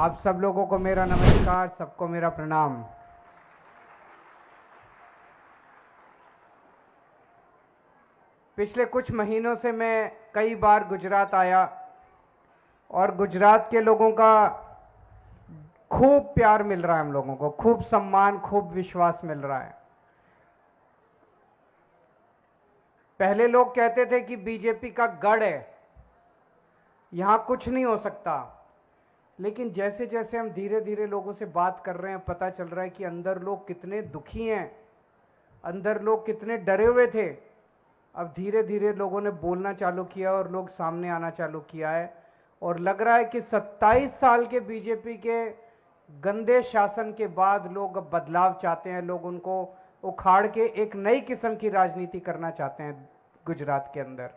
आप सब लोगों को मेरा नमस्कार, सबको मेरा प्रणाम। पिछले कुछ महीनों से मैं कई बार गुजरात आया और गुजरात के लोगों का खूब प्यार मिल रहा है, हम लोगों को खूब सम्मान, खूब विश्वास मिल रहा है। पहले लोग कहते थे कि बीजेपी का गढ़ है, यहां कुछ नहीं हो सकता, लेकिन जैसे जैसे हम धीरे धीरे लोगों से बात कर रहे हैं, पता चल रहा है कि अंदर लोग कितने दुखी हैं, अंदर लोग कितने डरे हुए थे। अब धीरे धीरे लोगों ने बोलना चालू किया और लोग सामने आना चालू किया है और लग रहा है कि 27 साल के बीजेपी के गंदे शासन के बाद लोग अब बदलाव चाहते हैं। लोग उनको उखाड़ के एक नई किस्म की राजनीति करना चाहते हैं गुजरात के अंदर।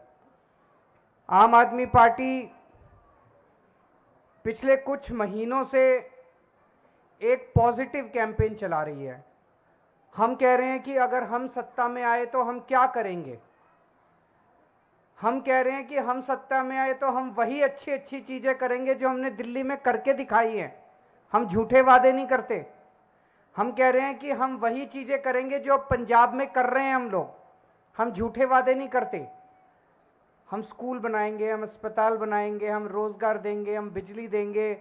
आम आदमी पार्टी पिछले कुछ महीनों से एक पॉजिटिव कैंपेन चला रही है। हम कह रहे हैं कि अगर हम सत्ता में आए तो हम क्या करेंगे। हम कह रहे हैं कि हम सत्ता में आए तो हम वही अच्छी अच्छी चीजें करेंगे जो हमने दिल्ली में करके दिखाई है। हम झूठे वादे नहीं करते। हम कह रहे हैं कि हम वही चीजें करेंगे जो पंजाब में कर रहे हैं हम लोग। हम झूठे वादे नहीं करते। हम स्कूल बनाएंगे, हम अस्पताल बनाएंगे, हम रोजगार देंगे, हम बिजली देंगे।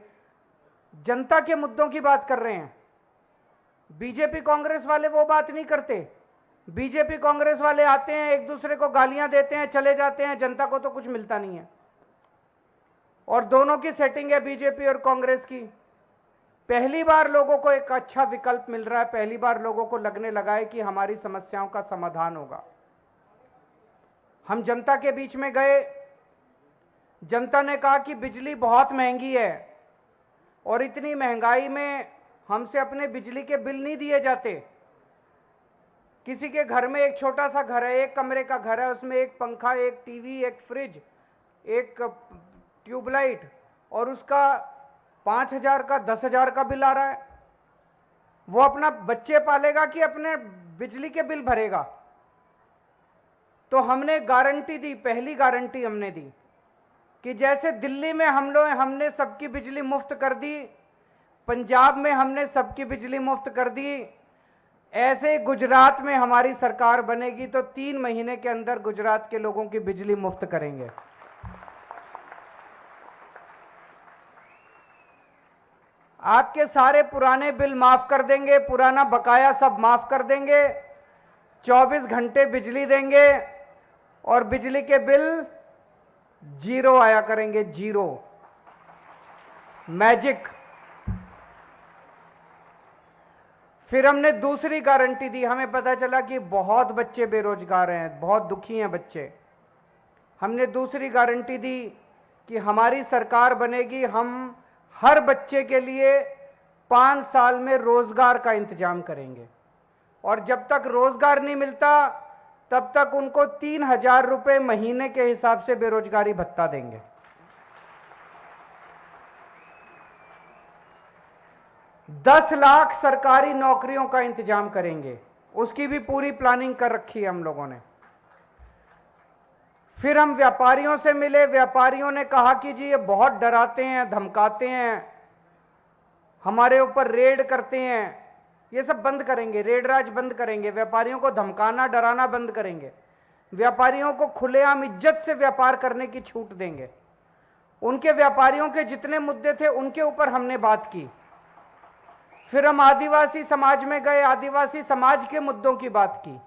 जनता के मुद्दों की बात कर रहे हैं। बीजेपी कांग्रेस वाले वो बात नहीं करते। बीजेपी कांग्रेस वाले आते हैं, एक दूसरे को गालियां देते हैं, चले जाते हैं, जनता को तो कुछ मिलता नहीं है। और दोनों की सेटिंग है बीजेपी और कांग्रेस की। पहली बार लोगों को एक अच्छा विकल्प मिल रहा है। पहली बार लोगों को लगने लगा है कि हमारी समस्याओं का समाधान होगा। हम जनता के बीच में गए, जनता ने कहा कि बिजली बहुत महंगी है और इतनी महंगाई में हमसे अपने बिजली के बिल नहीं दिए जाते। किसी के घर में एक छोटा सा घर है, एक कमरे का घर है, उसमें एक पंखा, एक टीवी, एक फ्रिज, एक ट्यूबलाइट, और उसका 5,000 का 10,000 का बिल आ रहा है। वो अपना बच्चे पालेगा कि अपने बिजली के बिल भरेगा। तो हमने गारंटी दी, पहली गारंटी हमने दी कि जैसे दिल्ली में हमने सबकी बिजली मुफ्त कर दी, पंजाब में हमने सबकी बिजली मुफ्त कर दी, ऐसे गुजरात में हमारी सरकार बनेगी तो 3 महीने के अंदर गुजरात के लोगों की बिजली मुफ्त करेंगे। आपके सारे पुराने बिल माफ कर देंगे, पुराना बकाया सब माफ कर देंगे, 24 घंटे बिजली देंगे और बिजली के बिल जीरो आया करेंगे, जीरो, मैजिक। फिर हमने दूसरी गारंटी दी। हमें पता चला कि बहुत बच्चे बेरोजगार हैं, बहुत दुखी हैं बच्चे। हमने दूसरी गारंटी दी कि हमारी सरकार बनेगी, हम हर बच्चे के लिए 5 साल में रोजगार का इंतजाम करेंगे और जब तक रोजगार नहीं मिलता तब तक उनको 3,000 रुपए महीने के हिसाब से बेरोजगारी भत्ता देंगे। 10 लाख सरकारी नौकरियों का इंतजाम करेंगे, उसकी भी पूरी प्लानिंग कर रखी है हम लोगों ने। फिर हम व्यापारियों से मिले। व्यापारियों ने कहा कि जी ये बहुत डराते हैं, धमकाते हैं, हमारे ऊपर रेड करते हैं। ये सब बंद करेंगे, रेड राज बंद करेंगे, व्यापारियों को धमकाना डराना बंद करेंगे, व्यापारियों को खुलेआम इज्जत से व्यापार करने की छूट देंगे। उनके व्यापारियों के जितने मुद्दे थे उनके ऊपर हमने बात की। फिर हम आदिवासी समाज में गए, आदिवासी समाज के मुद्दों की बात की।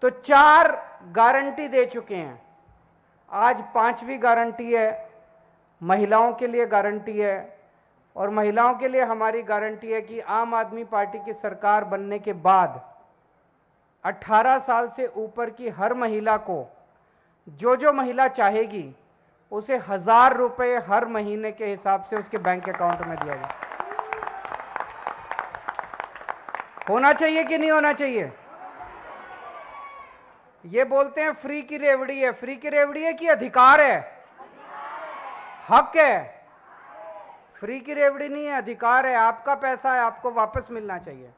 तो 4 गारंटी दे चुके हैं। आज 5वीं गारंटी है, महिलाओं के लिए गारंटी है। और महिलाओं के लिए हमारी गारंटी है कि आम आदमी पार्टी की सरकार बनने के बाद 18 साल से ऊपर की हर महिला को, जो महिला चाहेगी, उसे 1,000 रुपए हर महीने के हिसाब से उसके बैंक अकाउंट में दिया जाए। होना चाहिए कि नहीं होना चाहिए? ये बोलते हैं फ्री की रेवड़ी है। फ्री की रेवड़ी है कि अधिकार है, हक है? फ्री की रेवड़ी नहीं है, अधिकार है। आपका पैसा है, आपको वापस मिलना चाहिए।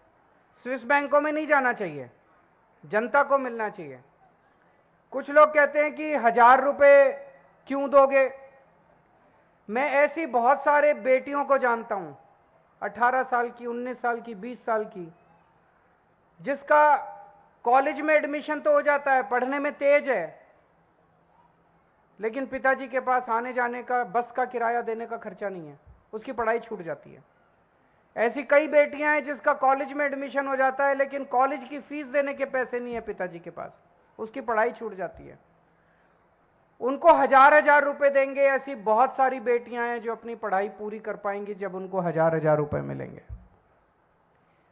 स्विस बैंकों में नहीं जाना चाहिए, जनता को मिलना चाहिए। कुछ लोग कहते हैं कि 1,000 रुपए क्यों दोगे? मैं ऐसी बहुत सारे बेटियों को जानता हूं, 18 साल की, 19 साल की, 20 साल की, जिसका कॉलेज में एडमिशन तो हो जाता है, पढ़ने में तेज है, लेकिन पिताजी के पास आने जाने का, बस का किराया देने का खर्चा नहीं है, उसकी पढ़ाई छूट जाती है। ऐसी कई बेटियां हैं जिसका कॉलेज में एडमिशन हो जाता है, लेकिन कॉलेज की फीस देने के पैसे नहीं है पिताजी के पास, उसकी पढ़ाई छूट जाती है। उनको हजार हजार रुपए देंगे। ऐसी बहुत सारी बेटियां हैं जो अपनी पढ़ाई पूरी कर पाएंगी जब उनको हजार हजार रुपए मिलेंगे।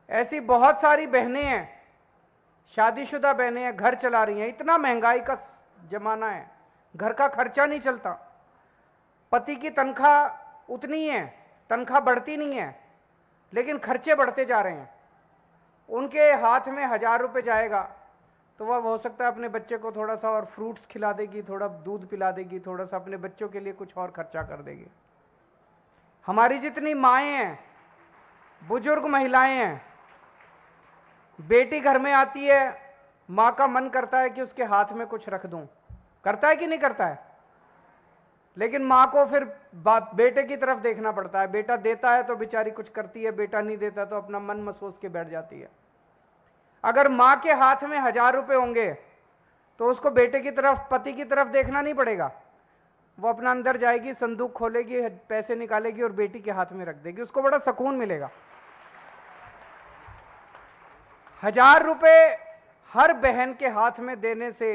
ऐसी बहुत सारी बहनें हैं, शादीशुदा बहनें हैं, घर चला रही हैं। इतना महंगाई का जमाना है, घर का खर्चा नहीं चलता, पति की तनख्वाह उतनी है, तनख्वाह बढ़ती नहीं है, लेकिन खर्चे बढ़ते जा रहे हैं। उनके हाथ में 1000 रुपए जाएगा तो वह हो सकता है अपने बच्चे को थोड़ा सा और फ्रूट्स खिला देगी, थोड़ा दूध पिला देगी, थोड़ा सा अपने बच्चों के लिए कुछ और खर्चा कर देगी। हमारी जितनी माएँ हैं, बुजुर्ग महिलाएं हैं, बेटी घर में आती है, माँ का मन करता है कि उसके हाथ में कुछ रख दूं, करता है कि नहीं करता है? लेकिन माँ को फिर बेटे की तरफ देखना पड़ता है। बेटा देता है तो बेचारी कुछ करती है, बेटा नहीं देता तो अपना मन मसोस के बैठ जाती है। अगर माँ के हाथ में 1000 रुपए होंगे तो उसको बेटे की तरफ, पति की तरफ देखना नहीं पड़ेगा। वो अपना अंदर जाएगी, संदूक खोलेगी, पैसे निकालेगी और बेटी के हाथ में रख देगी, उसको बड़ा सुकून मिलेगा। 1000 रुपए हर बहन के हाथ में देने से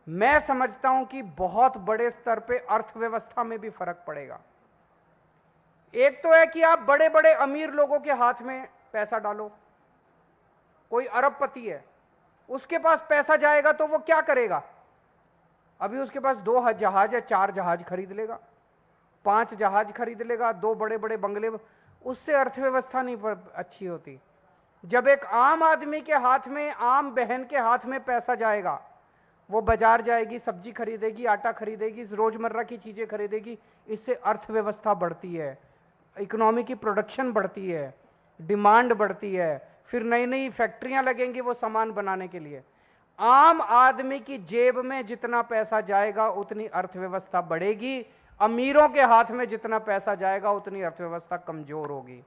मैं समझता हूं कि बहुत बड़े स्तर पे अर्थव्यवस्था में भी फर्क पड़ेगा। एक तो है कि आप बड़े बड़े अमीर लोगों के हाथ में पैसा डालो। कोई अरबपति है, उसके पास पैसा जाएगा तो वो क्या करेगा? अभी उसके पास 2 जहाज है, 4 जहाज खरीद लेगा, 5 जहाज खरीद लेगा, 2 बड़े बड़े बंगले। उससे अर्थव्यवस्था नहीं अच्छी होती। जब एक आम आदमी के हाथ में, आम बहन के हाथ में पैसा जाएगा, वो बाजार जाएगी, सब्जी खरीदेगी, आटा खरीदेगी, रोजमर्रा की चीजें खरीदेगी, इससे अर्थव्यवस्था बढ़ती है, इकोनॉमी की प्रोडक्शन बढ़ती है, डिमांड बढ़ती है, फिर नई नई फैक्ट्रियां लगेंगी वो सामान बनाने के लिए। आम आदमी की जेब में जितना पैसा जाएगा उतनी अर्थव्यवस्था बढ़ेगी, अमीरों के हाथ में जितना पैसा जाएगा उतनी अर्थव्यवस्था कमजोर होगी।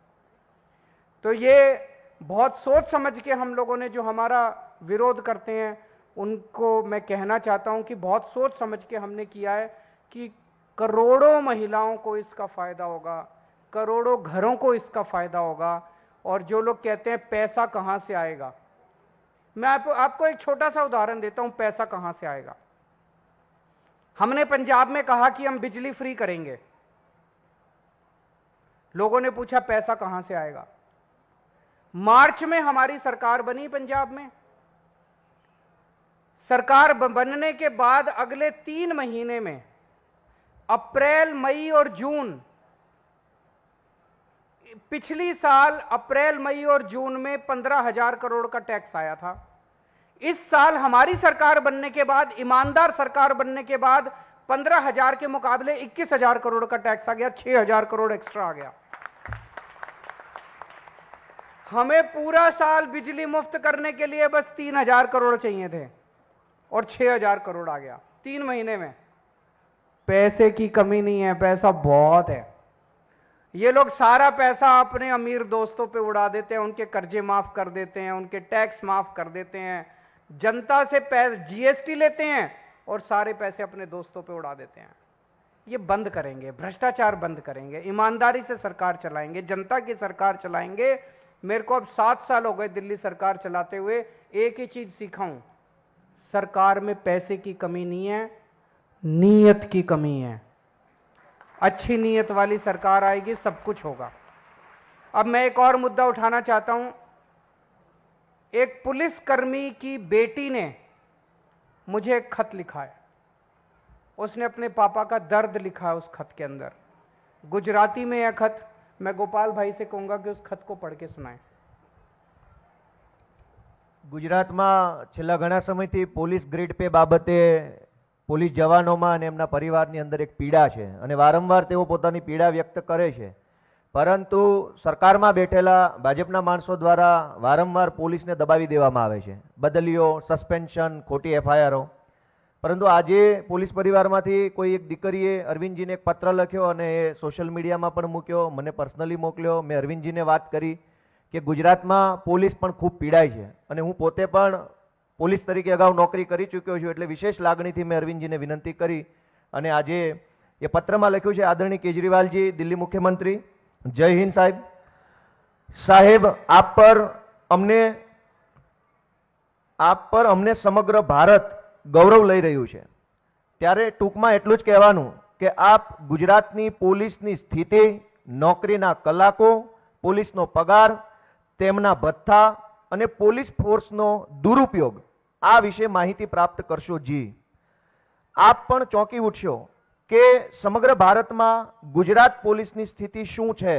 तो ये बहुत सोच समझ के हम लोगों ने, जो हमारा विरोध करते हैं, उनको मैं कहना चाहता हूं कि बहुत सोच समझ के हमने किया है कि करोड़ों महिलाओं को इसका फायदा होगा, करोड़ों घरों को इसका फायदा होगा। और जो लोग कहते हैं पैसा कहां से आएगा, मैं आपको एक छोटा सा उदाहरण देता हूं, पैसा कहां से आएगा। हमने पंजाब में कहा कि हम बिजली फ्री करेंगे, लोगों ने पूछा पैसा कहां से आएगा। मार्च में हमारी सरकार बनी पंजाब में। सरकार बनने के बाद अगले 3 महीने में, अप्रैल, मई और जून, पिछली साल अप्रैल, मई और जून में 15,000 करोड़ का टैक्स आया था। इस साल हमारी सरकार बनने के बाद, ईमानदार सरकार बनने के बाद, 15,000 के मुकाबले 21,000 करोड़ का टैक्स आ गया, 6,000 करोड़ एक्स्ट्रा आ गया। हमें पूरा साल बिजली मुफ्त करने के लिए बस 3,000 करोड़ चाहिए थे और 6,000 करोड़ आ गया 3 महीने में। पैसे की कमी नहीं है, पैसा बहुत है। ये लोग सारा पैसा अपने अमीर दोस्तों पे उड़ा देते हैं, उनके कर्जे माफ कर देते हैं, उनके टैक्स माफ कर देते हैं, जनता से जीएसटी लेते हैं और सारे पैसे अपने दोस्तों पे उड़ा देते हैं। ये बंद करेंगे, भ्रष्टाचार बंद करेंगे, ईमानदारी से सरकार चलाएंगे, जनता की सरकार चलाएंगे। मेरे को अब 7 साल हो गए दिल्ली सरकार चलाते हुए, एक ही चीज सीखा हूं, सरकार में पैसे की कमी नहीं है, नीयत की कमी है। अच्छी नीयत वाली सरकार आएगी, सब कुछ होगा। अब मैं एक और मुद्दा उठाना चाहता हूं। एक पुलिसकर्मी की बेटी ने मुझे एक खत लिखा है, उसने अपने पापा का दर्द लिखा है उस खत के अंदर, गुजराती में यह खत। मैं गोपाल भाई से कहूंगा कि उस खत को पढ़ के सुनाएं। ગુજરાતમાં છેલ્લા ઘણા સમયથી પોલીસ ગ્રીડ પે બાબતે પોલીસ જવાનોમાં અને એમના પરિવારની અંદર એક પીડા છે અને વારંવાર તેઓ પોતાની પીડા વ્યક્ત કરે છે, પરંતુ સરકારમાં બેઠેલા ભાજપના માણસો દ્વારા વારંવાર પોલીસને દબાવી દેવામાં આવે છે, બદલીઓ, સસ્પેન્શન, ખોટી એફઆઈઆરો। પરંતુ આજે પોલીસ પરિવારમાંથી કોઈ એક દીકરીએ અરવિંદજીને એક પત્ર લખ્યો અને એ સોશિયલ મીડિયામાં પણ મૂક્યો, મને પર્સનલી મોકલ્યો. મેં અરવિંદજીને વાત કરી કે ગુજરાતમાં પોલીસ પણ ખૂબ પીડાય છે અને હું પોતે પણ પોલીસ તરીકે અગાઉ નોકરી કરી ચૂક્યો છું, એટલે વિશેષ લાગણીથી મેં અરવિંદજીને વિનંતી કરી અને આજે એ પત્રમાં લખ્યું છે, આદરણીય કેજરીવાલજી, દિલ્હી મુખ્યમંત્રી, જય હિન્દ સાહેબ. સાહેબ, આપ પર અમને સમગ્ર ભારત ગૌરવ લઈ રહ્યું છે. ત્યારે ટૂંકમાં એટલું જ કહેવાનું કે આપ ગુજરાતની પોલીસની સ્થિતિ, નોકરીના કલાકો, પોલીસનો પગાર, તેમના ભથ્થા અને પોલીસ ફોર્સનો દુરુપયોગ આ વિશે માહિતી પ્રાપ્ત કરશો જી. આપ પણ ચોંકી ઉઠશો કે સમગ્ર ભારતમાં ગુજરાત પોલીસની સ્થિતિ શું છે.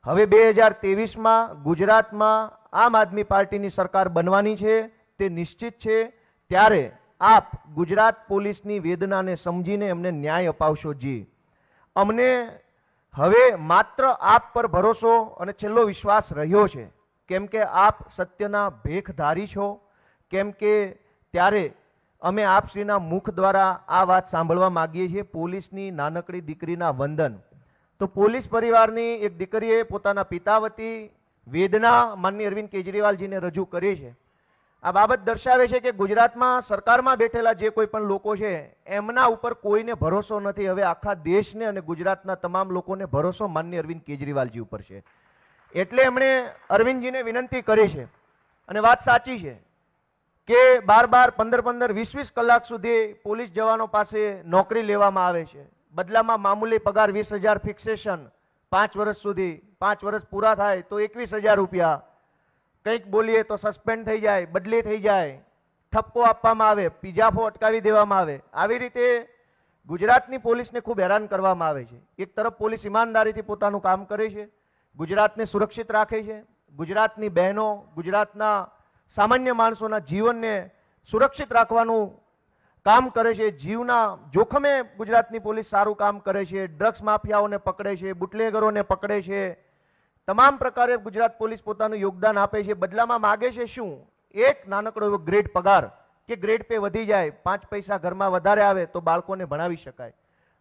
હવે 2023માં ગુજરાતમાં આમ આદમી પાર્ટીની સરકાર બનવાની છે, તે નિશ્ચિત છે. ત્યારે આપ ગુજરાત પોલીસની વેદનાને સમજીને એમને ન્યાય અપાવશો જી. અમને હવે માત્ર આપ પર ભરોસો અને છેલ્લો વિશ્વાસ રહ્યો છે, કેમ કે આપ સત્યના ભેખધારી છો. કેમ કે ત્યારે અમે આપશ્રીના મુખ દ્વારા આ વાત સાંભળવા માંગીએ છીએ, પોલીસની નાનકડી દીકરીના વંદન. તો પોલીસ પરિવારની એક દીકરીએ પોતાના પિતા વતી વેદના માનનીય અરવિંદ કેજરીવાલજીને રજૂ કરી છે. આ બાબત દર્શાવે છે કે ગુજરાતમાં સરકારમાં બેઠેલા જે કોઈ પણ લોકો છે એમના ઉપર કોઈને ભરોસો નથી. હવે આખા દેશને અને ગુજરાતના તમામ લોકોને ભરોસો માનનીય અરવિંદ કેજરીવાલજી ઉપર છે. એટલે એમણે અરવિંદજીને વિનંતી કરી છે અને વાત સાચી છે કે 12-12, 15-15, 20-20 કલાક સુધી પોલીસ જવાનો પાસે નોકરી લેવામાં આવે છે. બદલામાં મામૂલી પગાર 20,000 ફિક્સેશન 5 વર્ષ સુધી. 5 વર્ષ પૂરા થાય તો 21,000 રૂપિયા. કંઈક બોલીએ તો સસ્પેન્ડ થઈ જાય, બદલી થઈ જાય, ઠપકો આપવામાં આવે, પીજાફો અટકાવી દેવામાં આવે. આવી રીતે ગુજરાતની પોલીસને ખૂબ હેરાન કરવામાં આવે છે. એક તરફ પોલીસ ઈમાનદારીથી પોતાનું કામ કરે છે, ગુજરાતને સુરક્ષિત રાખે છે, ગુજરાતની બહેનો, ગુજરાતના સામાન્ય માણસોના જીવનને સુરક્ષિત રાખવાનું કામ કરે છે. જીવના જોખમે ગુજરાતની પોલીસ સારું કામ કરે છે. ડ્રગ્સ માફિયાઓને પકડે છે, બુટલેગરોને પકડે છે. તમામ પ્રકારે ગુજરાત પોલીસ પોતાનું યોગદાન આપે છે. બદલામાં માગે છે શું? એક નાનકડો એવો ગ્રેડ પગાર કે ગ્રેડ પે વધી જાય, 5 પૈસા ઘરમાં વધારે આવે તો બાળકોને ભણાવી શકાય.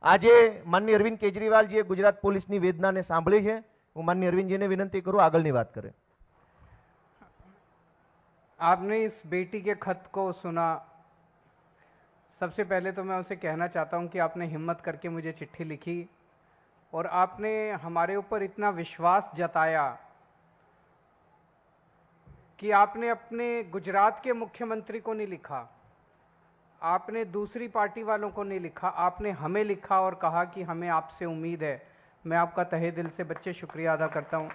આજે માનનીય અરવિંદ કેજરીવાલજીએ ગુજરાત પોલીસની વેદનાને સાંભળી છે. હું માનનીય અરવિંદજીને વિનંતી કરું આગળની વાત કરે. आपने इस बेटी के खत को सुना. सबसे पहले तो मैं उसे कहना चाहता हूं कि आपने हिम्मत करके मुझे चिट्ठी लिखी और आपने हमारे ऊपर इतना विश्वास जताया कि आपने अपने गुजरात के मुख्यमंत्री को नहीं लिखा, आपने दूसरी पार्टी वालों को नहीं लिखा, आपने हमें लिखा और कहा कि हमें आपसे उम्मीद है. मैं आपका तहे दिल से बच्चे शुक्रिया अदा करता हूं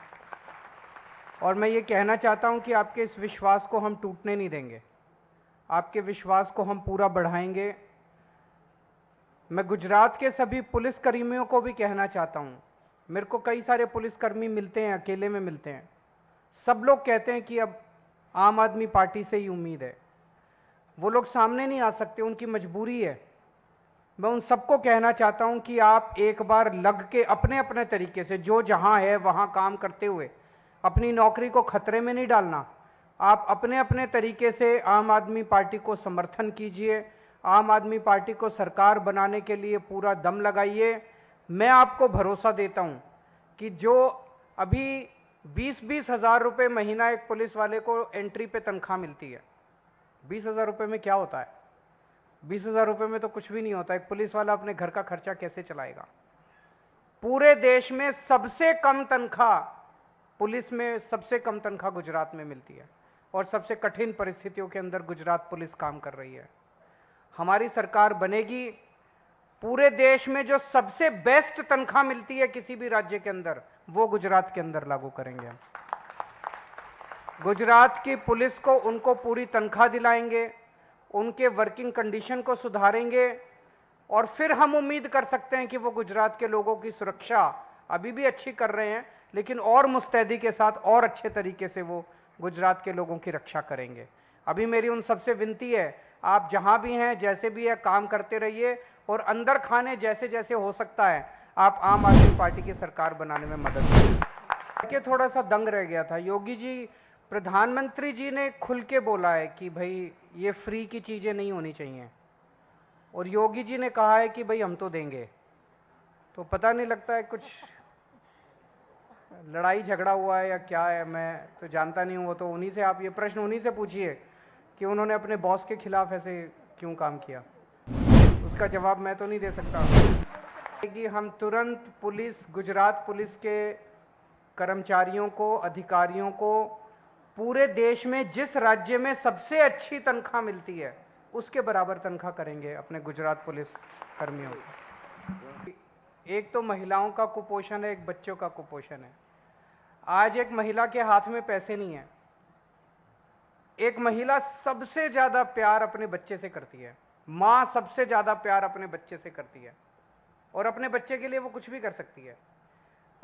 और मैं ये कहना चाहता हूं कि आपके इस विश्वास को हम टूटने नहीं देंगे, आपके विश्वास को हम पूरा बढ़ाएंगे. मैं गुजरात के सभी पुलिसकर्मियों को भी कहना चाहता हूं, मेरे को कई सारे पुलिसकर्मी मिलते हैं, अकेले में मिलते हैं. सब लोग कहते हैं कि अब आम आदमी पार्टी से ही उम्मीद है. वो लोग सामने नहीं आ सकते, उनकी मजबूरी है. मैं उन सबको कहना चाहता हूं कि आप एक बार लग के अपने अपने तरीके से जो जहां है वहां काम करते हुए अपनी नौकरी को खतरे में नहीं डालना. आप अपने अपने तरीके से आम आदमी पार्टी को समर्थन कीजिए, आम आदमी पार्टी को सरकार बनाने के लिए पूरा दम लगाइए. मैं आपको भरोसा देता हूं कि जो अभी 20-20 हज़ार रुपये महीना एक पुलिस वाले को एंट्री पे तनख्वाह मिलती है. 20,000 रुपये में क्या होता है? 20,000 रुपये में तो कुछ भी नहीं होता. एक पुलिस वाला अपने घर का खर्चा कैसे चलाएगा? पूरे देश में सबसे कम तनख्वाह पुलिस में, सबसे कम तनख्वाह गुजरात में मिलती है और सबसे कठिन परिस्थितियों के अंदर गुजरात पुलिस काम कर रही है. हमारी सरकार बनेगी, पूरे देश में जो सबसे बेस्ट तनख्वाह मिलती है किसी भी राज्य के अंदर, वो गुजरात के अंदर लागू करेंगे. गुजरात की पुलिस को उनको पूरी तनख्वाह दिलाएंगे, उनके वर्किंग कंडीशन को सुधारेंगे और फिर हम उम्मीद कर सकते हैं कि वो गुजरात के लोगों की सुरक्षा अभी भी अच्छी कर रहे हैं, लेकिन और मुस्तैदी के साथ और अच्छे तरीके से वो गुजरात के लोगों की रक्षा करेंगे. अभी मेरी उन सबसे विनती है, आप जहां भी हैं, जैसे भी है, काम करते रहिए और अंदर खाने जैसे जैसे हो सकता है आप आम आदमी पार्टी की सरकार बनाने में मदद करें. कि थोड़ा सा दंग रह गया था. योगी जी, प्रधानमंत्री जी ने खुल के बोला है कि भाई ये फ्री की चीजें नहीं होनी चाहिए. और योगी जी ने कहा है कि भाई हम तो देंगे। तो पता नहीं लगता है कुछ लड़ाई झगड़ा हुआ है या क्या है, मैं तो जानता नहीं हूँ। वो तो उन्हीं से, आप ये प्रश्न उन्हीं से पूछिए कि उन्होंने अपने बॉस के खिलाफ ऐसे क्यों काम किया। उसका जवाब मैं तो नहीं दे सकता। कि हम तुरंत पुलिस, गुजरात पुलिस के कर्मचारियों को, अधिकारियों को, पूरे देश में जिस राज्य में सबसे अच्छी तनख्वाह मिलती है उसके बराबर तनख्वाह करेंगे अपने गुजरात पुलिस कर्मियों को। एक तो महिलाओं का कुपोषण है, एक बच्चों का कुपोषण है। आज एक महिला के हाथ में पैसे नहीं है। एक महिला सबसे ज्यादा प्यार अपने बच्चे से करती है। मां सबसे ज्यादा प्यार अपने बच्चे से करती है और अपने बच्चे के लिए वो कुछ भी कर सकती है।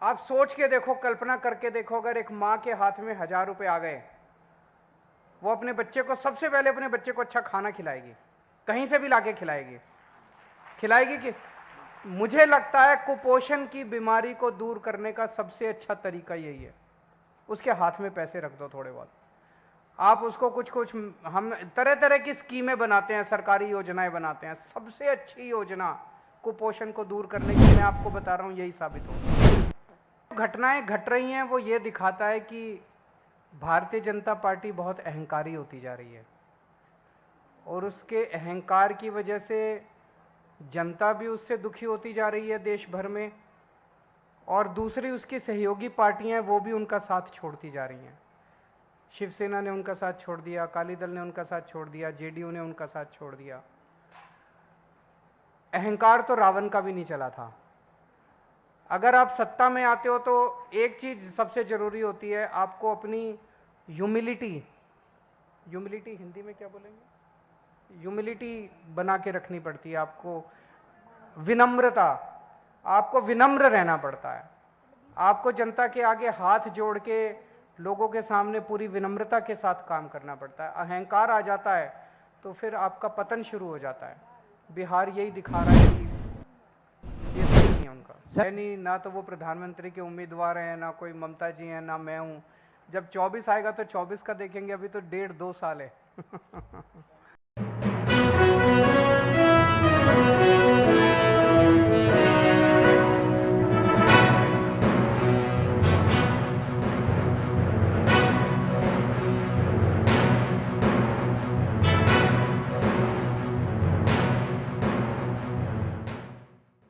आप सोच के देखो, कल्पना करके देखो, अगर एक मां के हाथ में 1000 रुपए आ गए, वो अपने बच्चे को, सबसे पहले अपने बच्चे को अच्छा खाना खिलाएगी, कहीं से भी लाके खिलाएगी कि मुझे लगता है कुपोषण की बीमारी को दूर करने का सबसे अच्छा तरीका यही है। उसके हाथ में पैसे रख दो थोड़े बहुत, आप उसको कुछ हम तरह तरह की स्कीमें बनाते हैं, सरकारी योजनाएं बनाते हैं। सबसे अच्छी योजना कुपोषण को दूर करने की, मैं आपको बता रहा हूं, यही साबित होगा। घटनाएं घट रही हैं वो ये दिखाता है कि भारतीय जनता पार्टी बहुत अहंकारी होती जा रही है और उसके अहंकार की वजह से जनता भी उससे दुखी होती जा रही है देश भर में, और दूसरी उसकी सहयोगी पार्टियां वो भी उनका साथ छोड़ती जा रही हैं। शिवसेना ने उनका साथ छोड़ दिया, अकाली दल ने उनका साथ छोड़ दिया, जेडीयू ने उनका साथ छोड़ दिया। अहंकार तो रावण का भी नहीं चला था। अगर आप सत्ता में आते हो तो एक चीज सबसे जरूरी होती है, आपको अपनी ह्यूमिलिटी हिंदी में क्या बोलेंगे, ह्यूमिलिटी बना के रखनी पड़ती है। आपको विनम्रता, आपको विनम्र रहना पड़ता है। आपको जनता के आगे हाथ जोड़ के लोगों के सामने पूरी विनम्रता के साथ काम करना पड़ता है। अहंकार आ जाता है तो फिर आपका पतन शुरू हो जाता है। बिहार यही दिखा रहा है कि ये सही नहीं है उनका, है नहीं, ना तो वो प्रधानमंत्री के उम्मीदवार हैं, ना कोई ममता जी हैं, ना मैं हूं। जब 24 आएगा तो 24 का देखेंगे, अभी तो 1.5-2 साल है।